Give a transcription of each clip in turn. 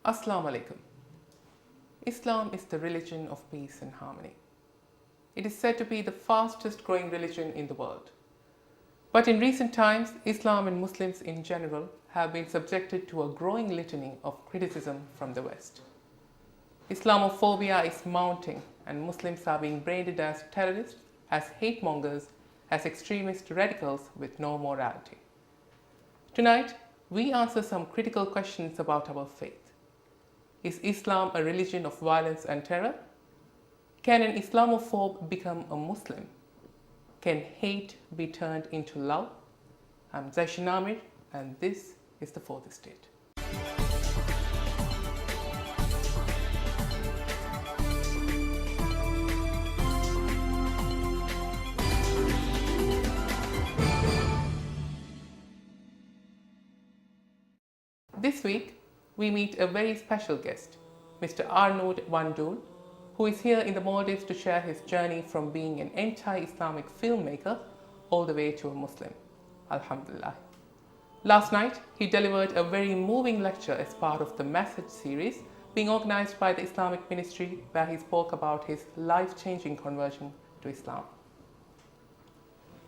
Assalamu alaikum. Islam is the religion of peace and harmony. It is said to be the fastest growing religion in the world. But in recent times, Islam and Muslims in general have been subjected to a growing litany of criticism from the West. Islamophobia is mounting, and Muslims are being branded as terrorists, as hate mongers, as extremist radicals with no morality. Tonight, we answer some critical questions about our faith. Is Islam a religion of violence and terror? Can an Islamophobe become a Muslim? Can hate be turned into love? I'm Zaishan Amir, and this is The Fourth Estate. This week, we meet a very special guest, Mr. Arnoud Wandoul, who is here in the Maldives to share his journey from being an anti-Islamic filmmaker all the way to a Muslim. Alhamdulillah. Last night, he delivered a very moving lecture as part of the Message series being organized by the Islamic Ministry, where he spoke about his life-changing conversion to Islam.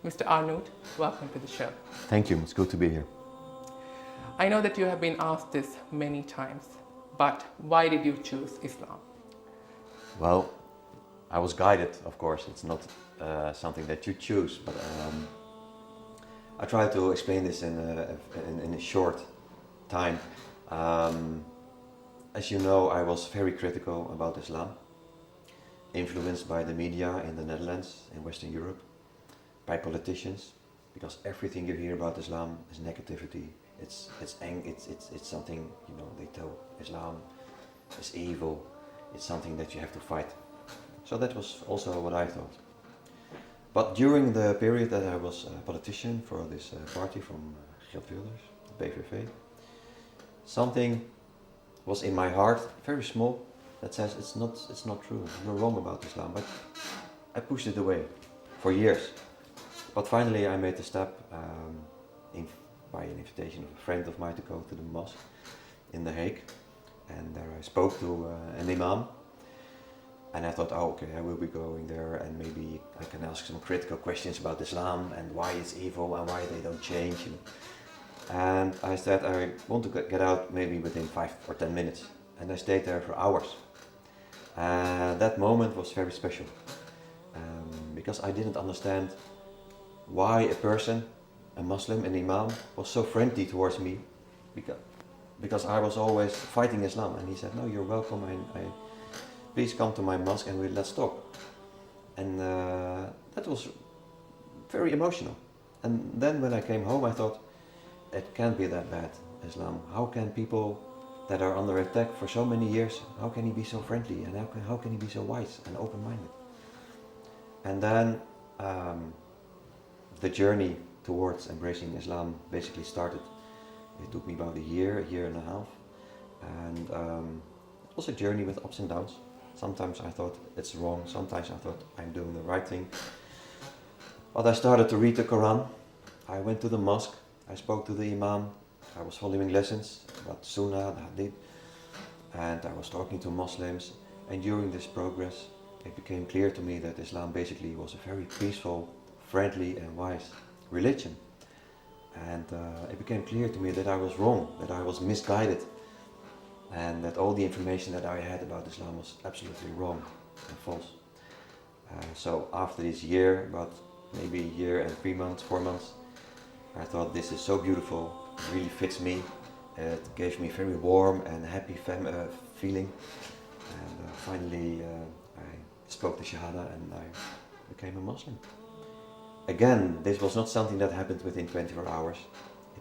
Mr. Arnoud, welcome to the show. Thank you, it's good to be here. I know that you have been asked this many times, but why did you choose Islam? Well, I was guided, of course. It's not something that you choose, but I try to explain this in a short time. As you know, I was very critical about Islam, influenced by the media in the Netherlands, in Western Europe, by politicians, because everything you hear about Islam is negativity. It's something, you know, they tell Islam is evil. It's something that you have to fight. So that was also what I thought. But during the period that I was a politician for this party from Geert Wilders, the PVV, something was in my heart, very small, that says it's not true. You're wrong about Islam. But I pushed it away for years. But finally, I made the step by an invitation of a friend of mine to go to the mosque in The Hague, and there I spoke to an imam, and I thought, oh, okay, I will be going there, and maybe I can ask some critical questions about Islam and why it's evil and why they don't change. And I said I want to get out maybe within 5 or 10 minutes, and I stayed there for hours. And that moment was very special, because I didn't understand why a person, a Muslim, an imam, was so friendly towards me, because I was always fighting Islam. And he said, no, you're welcome, please come to my mosque and let's talk. And that was very emotional. And then when I came home, I thought, it can't be that bad, Islam. How can people that are under attack for so many years, how can he be so friendly, and how can he be so wise and open-minded? And then the journey towards embracing Islam basically started. It took me about a year and a half, and it was a journey with ups and downs. Sometimes I thought it's wrong, sometimes I thought I'm doing the right thing. But I started to read the Quran, I went to the mosque, I spoke to the imam, I was following lessons about Sunnah, the Hadith, and I was talking to Muslims, and during this progress it became clear to me that Islam basically was a very peaceful, friendly and wise religion. And it became clear to me that I was wrong, that I was misguided, and that all the information that I had about Islam was absolutely wrong and false. So after this year, about maybe a year and 3 months, 4 months, I thought this is so beautiful, it really fits me. It gave me a very warm and happy feeling. And finally I spoke the Shahada and I became a Muslim. Again, this was not something that happened within 24 hours.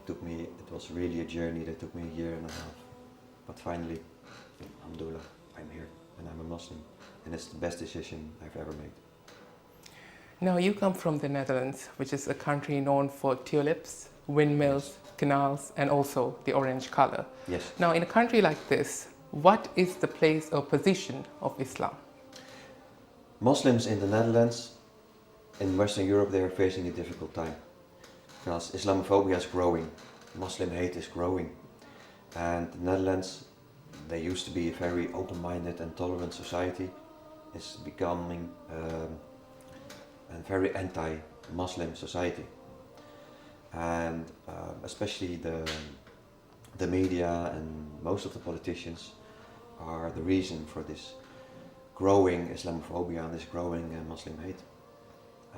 It was really a journey that took me a year and a half. But finally, alhamdulillah, I'm here and I'm a Muslim. And it's the best decision I've ever made. Now, you come from the Netherlands, which is a country known for tulips, windmills, Yes. Canals, and also the orange color. Yes. Now, in a country like this, what is the place or position of Islam? Muslims in the Netherlands, in Western Europe, they are facing a difficult time because Islamophobia is growing, Muslim hate is growing, and the Netherlands, they used to be a very open-minded and tolerant society, is becoming a very anti-Muslim society. And especially the media and most of the politicians are the reason for this growing Islamophobia and this growing Muslim hate.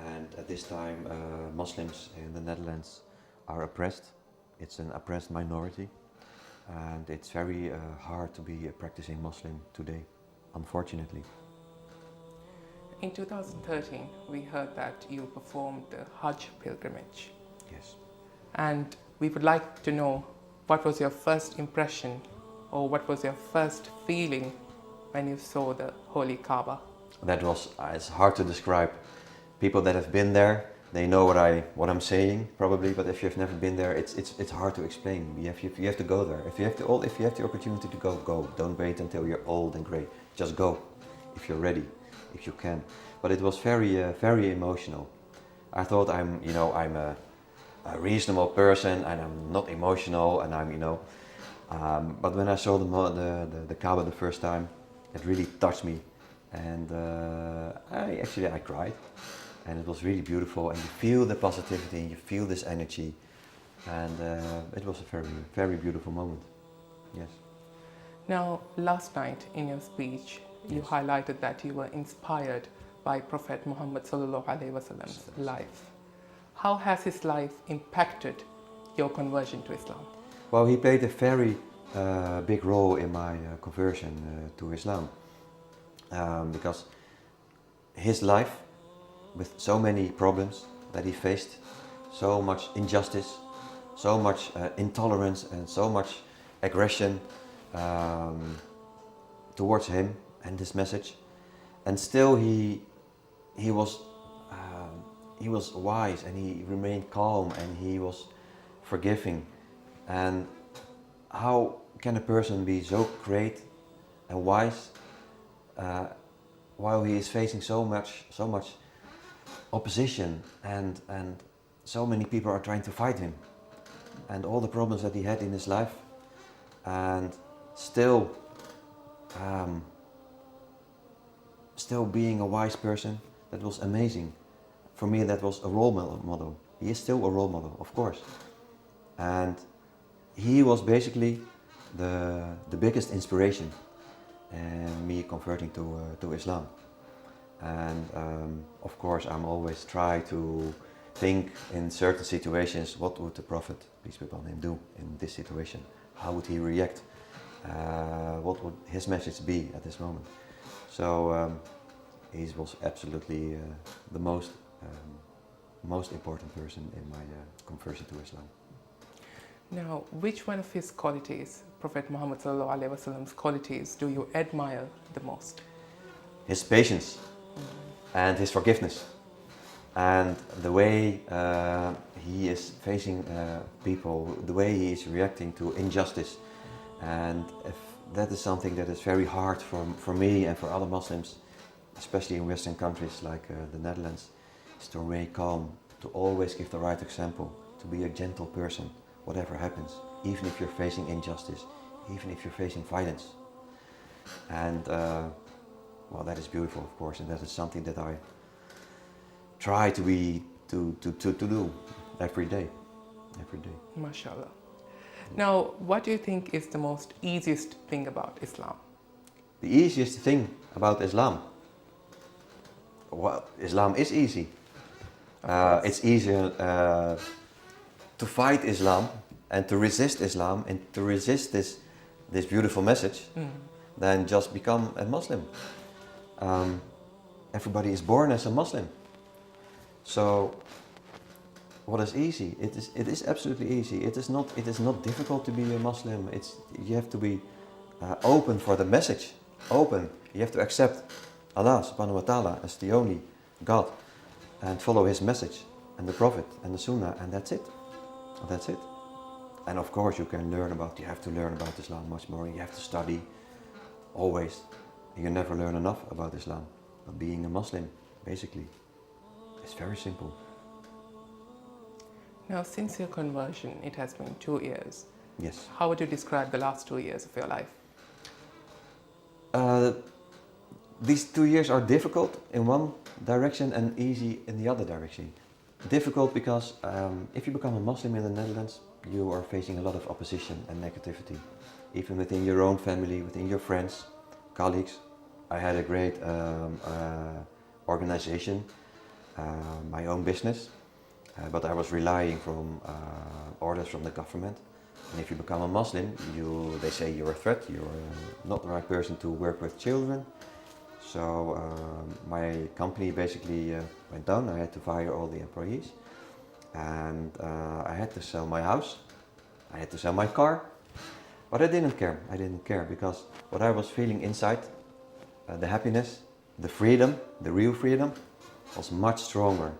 And at this time, Muslims in the Netherlands are oppressed. It's an oppressed minority, and it's very hard to be a practicing Muslim today, unfortunately. In 2013, we heard that you performed the Hajj pilgrimage. Yes. And we would like to know, what was your first impression, or what was your first feeling when you saw the Holy Kaaba? That was, it's hard to describe. People that have been there, they know what I'm saying probably, but if you've never been there, it's hard to explain. You have to go there. If you have the opportunity to go, go. Don't wait until you're old and grey. Just go, if you're ready, if you can. But it was very emotional. I thought I'm a reasonable person and I'm not emotional and but when I saw the Kaaba the first time, it really touched me, and I cried. And it was really beautiful, and you feel the positivity, you feel this energy, and it was a very beautiful moment. Yes. Now, last night in your speech, you Yes. highlighted that you were inspired by Prophet Muhammad sallallahu alaihi wasallam's life. How has his life impacted your conversion to Islam? Well, he played a very big role in my conversion to Islam, because his life, with so many problems that he faced, so much injustice, so much intolerance and so much aggression towards him and his message, and still he was wise, and he remained calm, and he was forgiving. And how can a person be so great and wise while he is facing so much opposition, and so many people are trying to fight him, and all the problems that he had in his life, and still being a wise person? That was amazing. For me, that was a role model. He is still a role model, of course, and he was basically the biggest inspiration in me converting to Islam. And of course, I'm always try to think in certain situations, what would the Prophet, peace be upon him, do in this situation? How would he react? What would his message be at this moment? So he was absolutely the most important person in my conversion to Islam. Now, which one of his qualities, Prophet Muhammad sallallahu alaihi wasallam's qualities, do you admire the most? His patience and his forgiveness, and the way he is facing people, the way he is reacting to injustice. And if that is something that is very hard for me and for other Muslims, especially in Western countries like the Netherlands, is to remain calm, to always give the right example, to be a gentle person, whatever happens, even if you're facing injustice, even if you're facing violence. And well, that is beautiful, of course, and that is something that I try to do every day. MashaAllah. Now, what do you think is the most easiest thing about Islam? The easiest thing about Islam? Well, Islam is easy. It's easier to fight Islam and to resist Islam and to resist this beautiful message than just become a Muslim. Everybody is born as a Muslim. So what is easy? It is absolutely easy. It is not difficult to be a Muslim. You have to be open for the message. Open. You have to accept Allah subhanahu wa ta'ala as the only God and follow his message and the Prophet and the Sunnah, and that's it. That's it. And of course you have to learn about Islam much more. You have to study always. You never learn enough about Islam. But being a Muslim, basically, is very simple. Now, since your conversion, it has been 2 years. Yes. How would you describe the last 2 years of your life? Uh, these 2 years are difficult in one direction and easy in the other direction. Difficult because if you become a Muslim in the Netherlands, you are facing a lot of opposition and negativity, even within your own family, within your friends, colleagues. I had a great organization, my own business, but I was relying from orders from the government. And if you become a Muslim, they say you're a threat, you're not the right person to work with children. So my company basically went down. I had to fire all the employees, and I had to sell my house. I had to sell my car, but I didn't care. I didn't care because what I was feeling inside, the happiness, the freedom, the real freedom, was much stronger.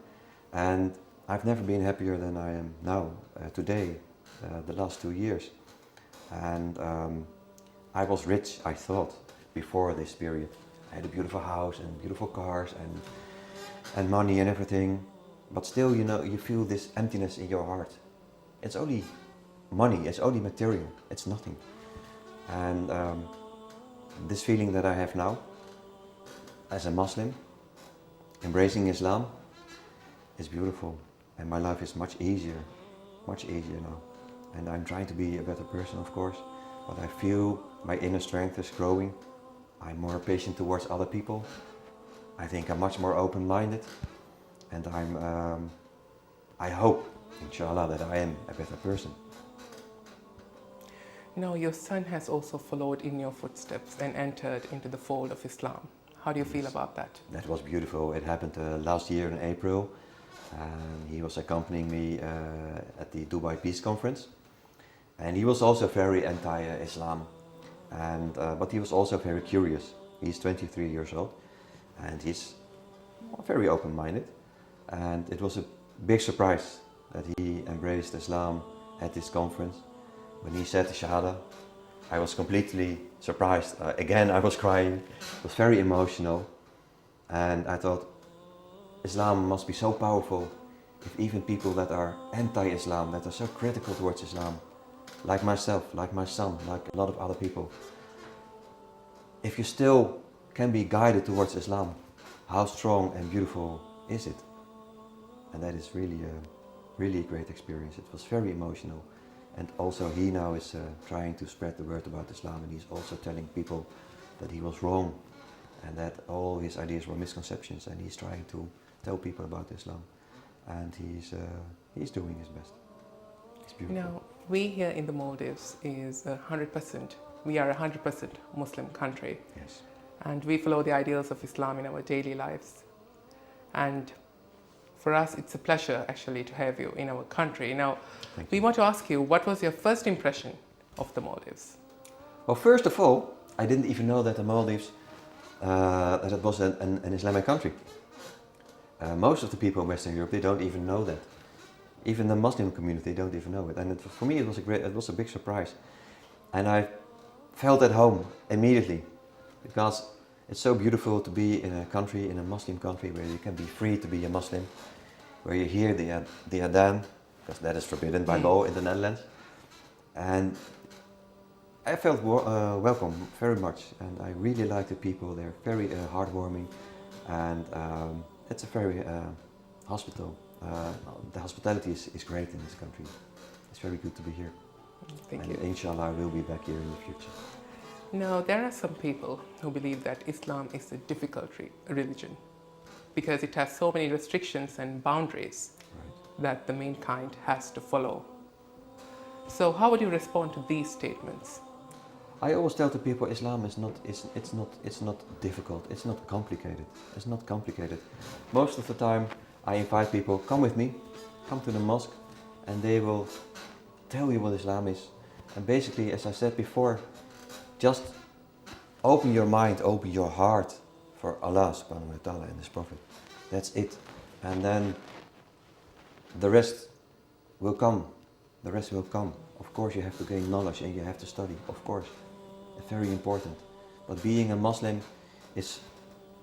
And I've never been happier than I am now, today, the last 2 years. And I was rich, I thought, before this period. I had a beautiful house and beautiful cars and money and everything, but still, you feel this emptiness in your heart. It's only money, it's only material, it's nothing. And this feeling that I have now, as a Muslim, embracing Islam, is beautiful, and my life is much easier now. And I'm trying to be a better person, of course, but I feel my inner strength is growing. I'm more patient towards other people. I think I'm much more open-minded, and I hope, inshallah, that I am a better person. Your son has also followed in your footsteps and entered into the fold of Islam. How do you feel about that? That was beautiful. It happened last year in April, and he was accompanying me at the Dubai Peace Conference, and he was also very anti-Islam. But he was also very curious. He's 23 years old, and he's very open-minded. And it was a big surprise that he embraced Islam at this conference. When he said the Shahada, I was completely surprised. Again, I was crying. It was very emotional. And I thought, Islam must be so powerful if even people that are anti-Islam, that are so critical towards Islam, like myself, like my son, like a lot of other people, if you still can be guided towards Islam, how strong and beautiful is it? And that is really a great experience. It was very emotional. And also he now is trying to spread the word about Islam, and he's also telling people that he was wrong and that all his ideas were misconceptions, and he's trying to tell people about Islam, and he's doing his best. It's beautiful. We here in the Maldives is 100%, we are a 100% Muslim country. Yes. And we follow the ideals of Islam in our daily lives. And for us, it's a pleasure actually to have you in our country. Now, we want to ask you, what was your first impression of the Maldives? Well, first of all, I didn't even know that the Maldives, that it was an Islamic country. Most of the people in Western Europe, they don't even know that. Even the Muslim community don't even know it. And for me, it was a big surprise. And I felt at home immediately, because it's so beautiful to be in a country, in a Muslim country, where you can be free to be a Muslim, where you hear the adhan, because that is forbidden by law in the Netherlands. And I felt welcome very much, and I really like the people. They're very heartwarming, and it's a very the hospitality is great in this country. It's very good to be here. Thank you. Inshallah, I will be back here in the future. Now, there are some people who believe that Islam is a difficult religion because it has so many restrictions and boundaries that the mankind has to follow. So how would you respond to these statements? I always tell to people, Islam is not difficult, it's not complicated. It's not complicated. Most of the time I invite people, come with me, come to the mosque, and they will tell you what Islam is. And basically, as I said before, just open your mind, open your heart for Allah subhanahu wa ta'ala and His Prophet. That's it. And then the rest will come. The rest will come. Of course you have to gain knowledge and you have to study, of course. It's very important. But being a Muslim is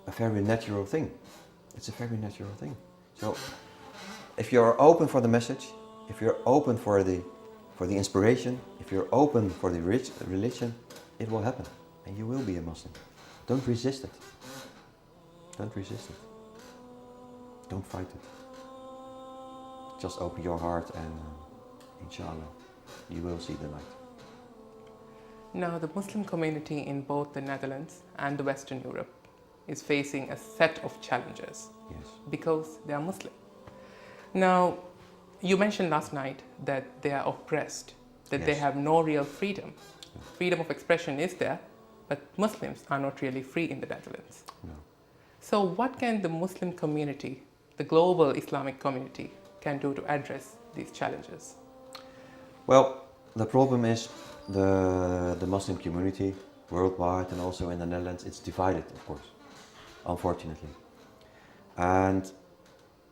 a very natural thing. It's a very natural thing. So if you're open for the message, if you're open for the inspiration, if you're open for the religion, it will happen and you will be a Muslim. Don't resist it. Don't resist it. Don't fight it. Just open your heart and inshallah, you will see the light. Now, the Muslim community in both the Netherlands and the Western Europe is facing a set of challenges Yes. because they are Muslim. Now, you mentioned last night that they are oppressed, that they Yes. have no real freedom. Freedom of expression is there, but Muslims are not really free in the Netherlands. No. So what can the Muslim community, the global Islamic community, can do to address these challenges? Well, the problem is the Muslim community worldwide and also in the Netherlands, it's divided, of course, unfortunately. And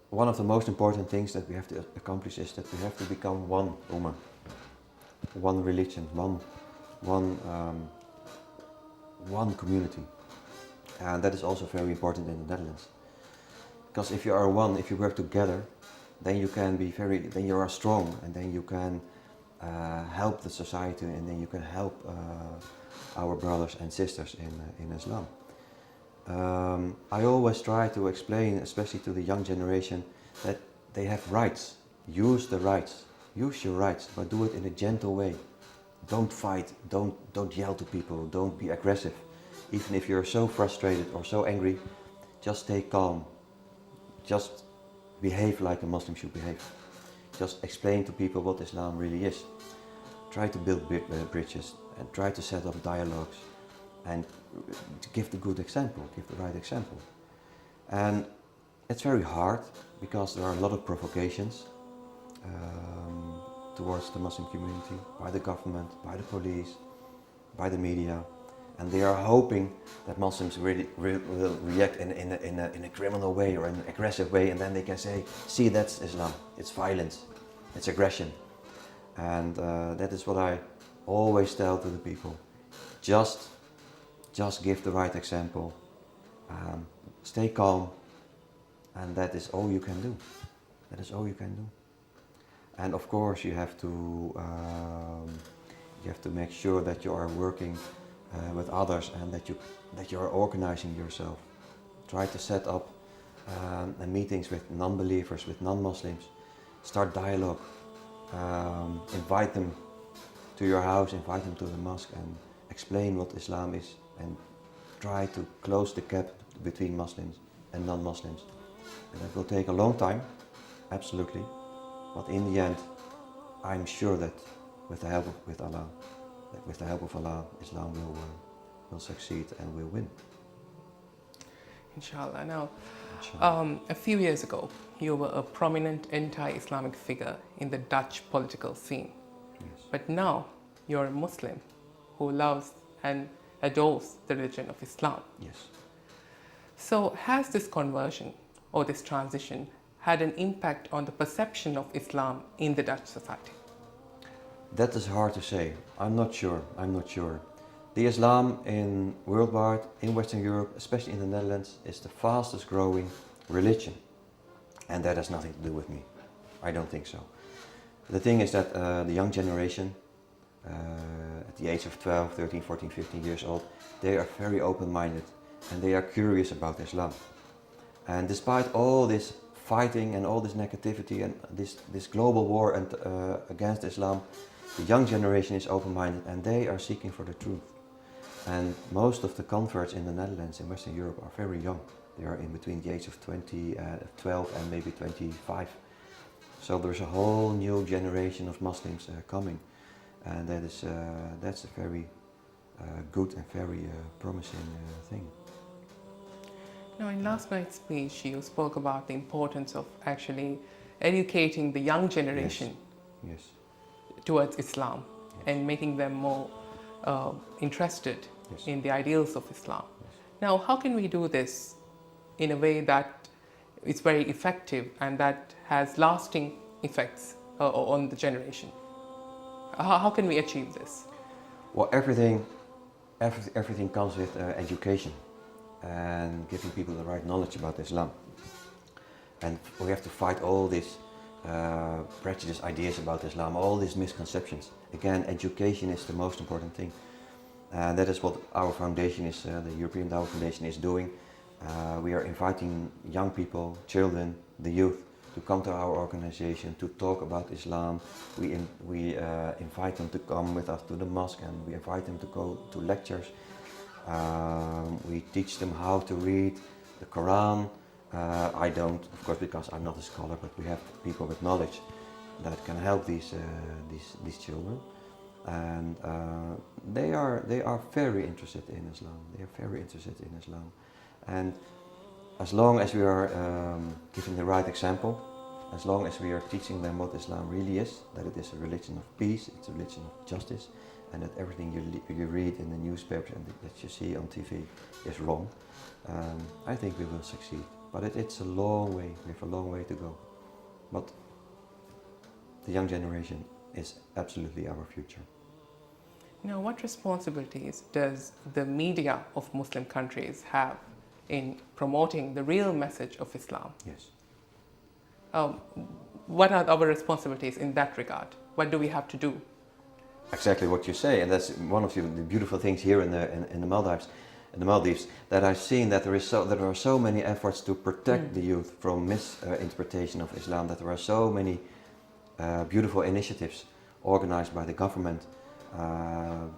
one of the most important things that we have to accomplish is that we have to become one ummah, one religion, one community. And that is also very important in the Netherlands. Because if you are one, if you work together, then you can be then you are strong, and then you can help the society, and then you can help our brothers and sisters in Islam. I always try to explain, especially to the young generation, that they have rights. Use the rights. Use your rights, but do it in a gentle way. Don't fight. Don't yell to people. Don't be aggressive. Even if you're so frustrated or so angry, just stay calm. Just behave like a Muslim should behave. Just explain to people what Islam really is. Try to build bridges and try to set up dialogues and give the good example, give the right example. And it's very hard because there are a lot of provocations towards the Muslim community by the government, by the police, by the media. And they are hoping that Muslims really will react in a criminal way or in an aggressive way, and then they can say, see, that's Islam, it's violence, it's aggression. And that is what I always tell to the people. Just give the right example, stay calm, and that is all you can do. That is all you can do. And of course you have to make sure that you are working with others and that you are organizing yourself. Try to set up meetings with non-believers, with non-Muslims. Start dialogue. Invite them to your house, invite them to the mosque, and explain what Islam is, and try to close the gap between Muslims and non-Muslims. And that will take a long time, absolutely. But in the end, I'm sure that with the help of Allah, Islam will succeed and will win. Inshallah. Now, Inshallah. a few years ago, you were a prominent anti-Islamic figure in the Dutch political scene. Yes. But now, you're a Muslim who loves and adores the religion of Islam. Yes. So, has this conversion or this transition had an impact on the perception of Islam in the Dutch society? That is hard to say. I'm not sure. The Islam worldwide, in Western Europe, especially in the Netherlands, is the fastest growing religion. And that has nothing to do with me. I don't think so. The thing is that the young generation, at the age of 12, 13, 14, 15 years old, they are very open-minded and they are curious about Islam. And despite all this fighting and all this negativity and this global war against Islam, the young generation is open-minded and they are seeking for the truth. And most of the converts in the Netherlands, in Western Europe, are very young. They are in between the age of 12 and maybe 25. So there's a whole new generation of Muslims coming. And that's a very good and very promising thing. Now, in last night's speech, you spoke about the importance of actually educating the young generation Yes. towards Islam and making them more interested Yes. in the ideals of Islam. Now, how can we do this in a way that is very effective and that has lasting effects on the generation? How can we achieve this? Well, everything comes with education and giving people the right knowledge about Islam. And we have to fight all these prejudiced ideas about Islam, all these misconceptions. Again, education is the most important thing. That is what our foundation is, the European Dawah Foundation is doing. We are inviting young people, children, the youth, to come to our organization to talk about Islam. We invite them to come with us to the mosque, and we invite them to go to lectures. We teach them how to read the Quran. I don't, of course, because I'm not a scholar, but we have people with knowledge that can help these children, and they are very interested in Islam. They are very interested in Islam, and as long as we are giving the right example, as long as we are teaching them what Islam really is, that it is a religion of peace, it's a religion of justice, and that everything you read in the newspapers and that you see on TV is wrong, I think we will succeed. But it's a long way, we have a long way to go. But the young generation is absolutely our future. Now, what responsibilities does the media of Muslim countries have in promoting the real message of Islam? Yes. What are our responsibilities in that regard? What do we have to do? Exactly what you say, and that's one of the beautiful things here in the Maldives. In the Maldives, that I've seen that there are so many efforts to protect the youth from misinterpretation of Islam. That there are so many beautiful initiatives organized by the government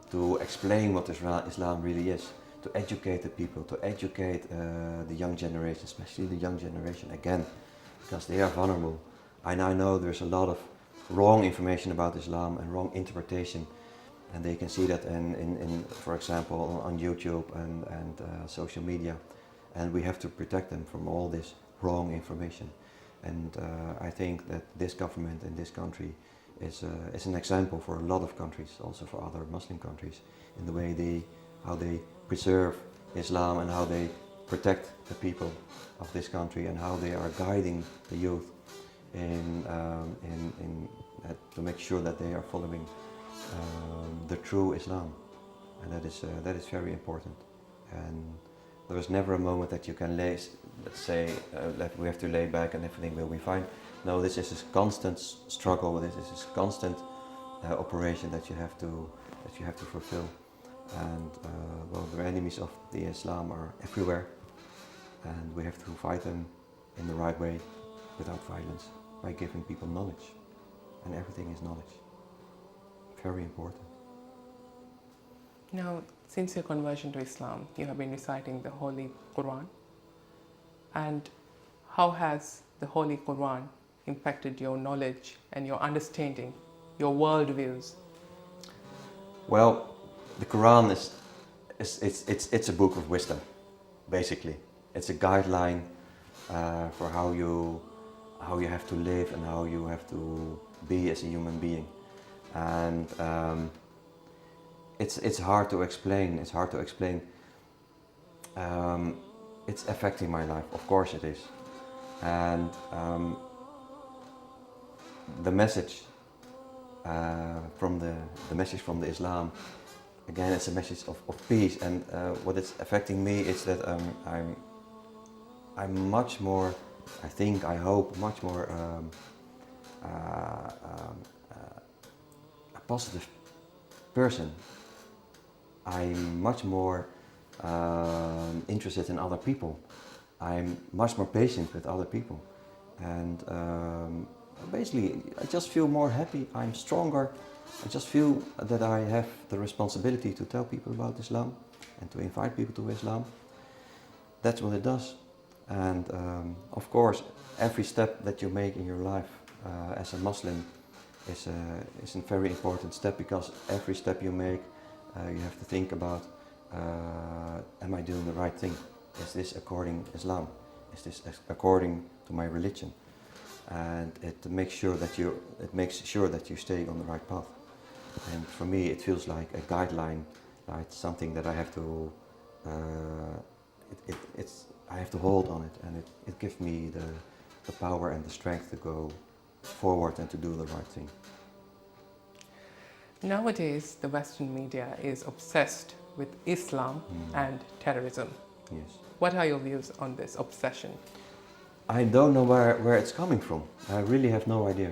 to explain what Islam really is, to educate the people, to educate the young generation, especially the young generation again, because they are vulnerable. I now know there's a lot of wrong information about Islam and wrong interpretation, and they can see that in for example, on YouTube and social media, and we have to protect them from all this wrong information. And I think that this government in this country is an example for a lot of countries, also for other Muslim countries, in the way how they preserve Islam and how they protect the people of this country and how they are guiding the youth to make sure that they are following the true Islam, and that is very important. And there is never a moment that you can let's say that we have to lay back and everything will be fine. No, this is a constant struggle. This is a constant operation that you have to fulfill. And well, the enemies of the Islam are everywhere, and we have to fight them in the right way, without violence, by giving people knowledge, and everything is knowledge. Very important. Now, since your conversion to Islam, you have been reciting the Holy Quran. And how has the Holy Quran impacted your knowledge and your understanding, your worldviews? Well, the Quran it's a book of wisdom, basically. It's a guideline for how you have to live and how you have to be as a human being. And it's hard to explain. It's hard to explain. It's affecting my life. Of course it is. And the message from the Islam, again, it's a message of peace. And what it's affecting me is that I'm much more, I hope, much more a positive person. I'm much more interested in other people. I'm much more patient with other people. And basically, I just feel more happy, I'm stronger. I just feel that I have the responsibility to tell people about Islam and to invite people to Islam. That's what it does. And of course, every step that you make in your life as a Muslim is a very important step, because every step you make, you have to think about, am I doing the right thing? Is this according to Islam? Is this according to my religion? And it makes sure that you stay on the right path. And for me, it feels like a guideline. It's something that I have to I have to hold on it, and it gives me the power and the strength to go forward and to do the right thing. Nowadays, the Western media is obsessed with Islam and terrorism. Yes. What are your views on this obsession? I don't know where it's coming from. I really have no idea.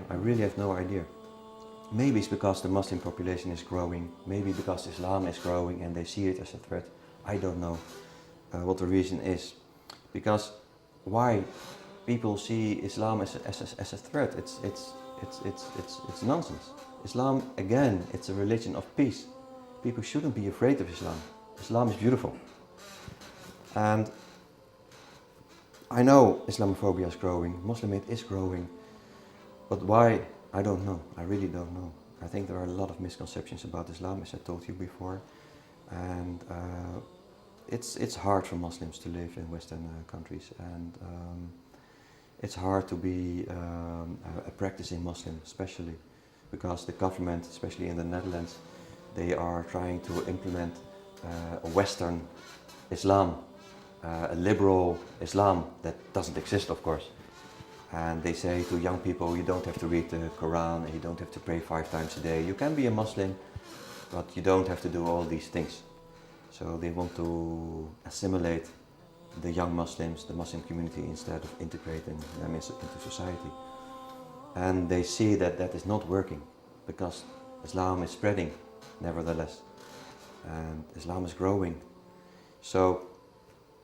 maybe it's because the Muslim population is growing, maybe because Islam is growing and they see it as a threat. I don't know what the reason is. Because why people see Islam as a threat? It's nonsense. Islam, again, it's a religion of peace. People shouldn't be afraid of Islam. Islam is beautiful. And I know Islamophobia is growing, Muslim hate is growing, but why? I don't know. I really don't know. I think there are a lot of misconceptions about Islam, as I told you before, and it's hard for Muslims to live in Western countries, and it's hard to be a practicing Muslim, especially because the government, especially in the Netherlands, they are trying to implement a Western Islam, a liberal Islam that doesn't exist, of course. And they say to young people, you don't have to read the Quran and you don't have to pray 5 times a day. You can be a Muslim, but you don't have to do all these things. So they want to assimilate the young Muslims, the Muslim community, instead of integrating them into society. And they see that that is not working, because Islam is spreading, nevertheless. And Islam is growing. So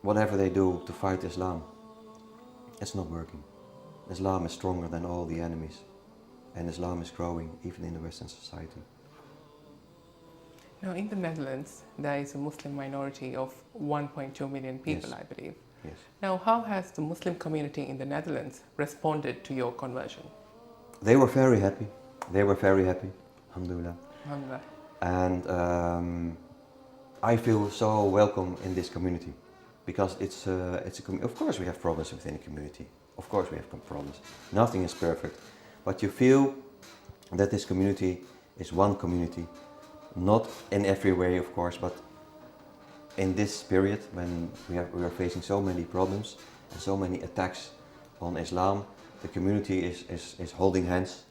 whatever they do to fight Islam, it's not working. Islam is stronger than all the enemies, and Islam is growing even in the Western society. Now, in the Netherlands, there is a Muslim minority of 1.2 million people, Yes. I believe. Yes. Now, how has the Muslim community in the Netherlands responded to your conversion? They were very happy. They were very happy, alhamdulillah. Alhamdulillah. And I feel so welcome in this community, because it's a community. Of course we have problems within the community. Of course we have problems. Nothing is perfect. But you feel that this community is one community. Not in every way, of course, but in this period when we are facing so many problems and so many attacks on Islam, the community is holding hands,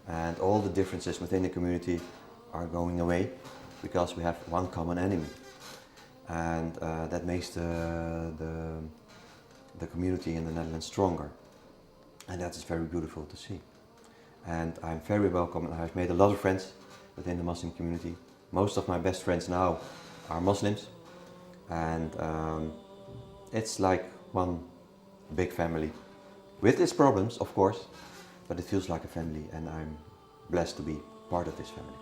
and all the differences within the community are going away, because we have one common enemy. And that makes the community in the Netherlands stronger. And that is very beautiful to see. And I'm very welcome, and I've made a lot of friends within the Muslim community. Most of my best friends now are Muslims, and it's like one big family. With its problems, of course, but it feels like a family, and I'm blessed to be part of this family.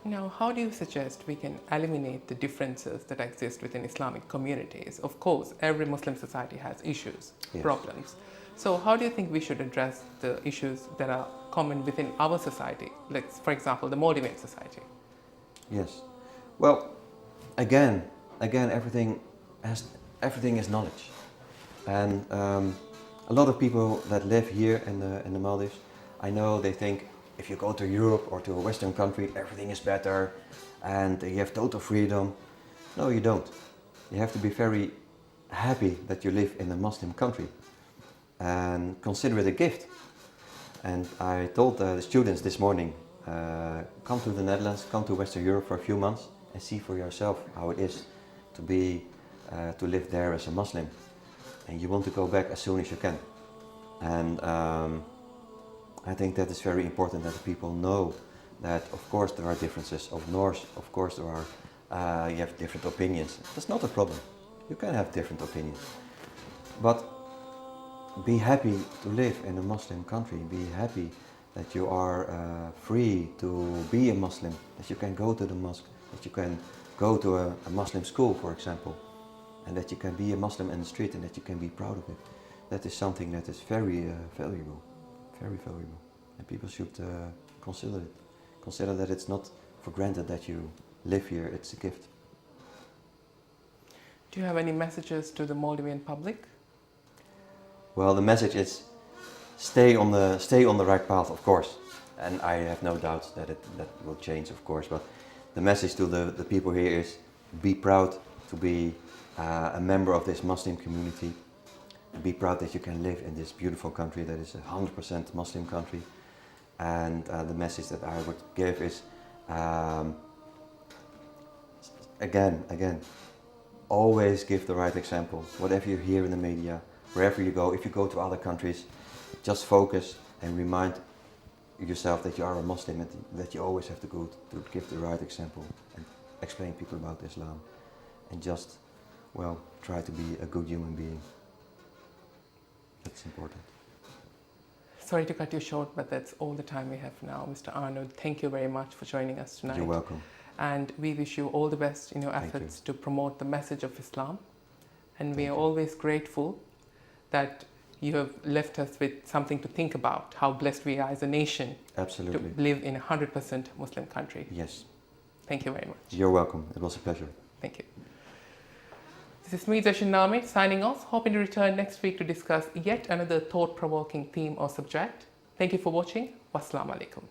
Now, how do you suggest we can eliminate the differences that exist within Islamic communities? Of course, every Muslim society has issues, Yes. problems. So how do you think we should address the issues that are common within our society? Like, for example, the Maldivian society. Yes. Well, again, everything is knowledge, and a lot of people that live here in the Maldives, I know they think if you go to Europe or to a Western country, everything is better, and you have total freedom. No, you don't. You have to be very happy that you live in a Muslim country, and consider it a gift. And I told the students this morning, come to the Netherlands, come to Western Europe for a few months and see for yourself how it is to live there as a Muslim. And you want to go back as soon as you can. And I think that is very important, that people know that of course there are differences of north, of course there are, you have different opinions. That's not a problem. You can have different opinions. But be happy to live in a Muslim country. Be happy that you are free to be a Muslim, that you can go to the mosque, that you can go to a Muslim school, for example, and that you can be a Muslim in the street and that you can be proud of it. That is something that is very valuable, very valuable. And people should consider it. Consider that it's not for granted that you live here, it's a gift. Do you have any messages to the Maldivian public? Well, the message is stay on the right path, of course, and I have no doubts that that will change, of course. But the message to the people here is be proud to be a member of this Muslim community. Be proud that you can live in this beautiful country that is a 100% Muslim country. And the message that I would give is again, always give the right example. Whatever you hear in the media, wherever you go, if you go to other countries, just focus and remind yourself that you are a Muslim and that you always have to go to give the right example and explain people about Islam and just, well, try to be a good human being. That's important. Sorry to cut you short, but that's all the time we have now. Mr. Arnoud, thank you very much for joining us tonight. You're welcome. And we wish you all the best in your Thank efforts you. to promote the message of Islam. And we Thank are you. always grateful that you have left us with something to think about, how blessed we are as a nation Absolutely. to live in a 100% Muslim country. Yes. Thank you very much. You're welcome. It was a pleasure. Thank you. This is me, Zashin Namit, signing off, hoping to return next week to discuss yet another thought-provoking theme or subject. Thank you for watching. Wassalamu alaikum.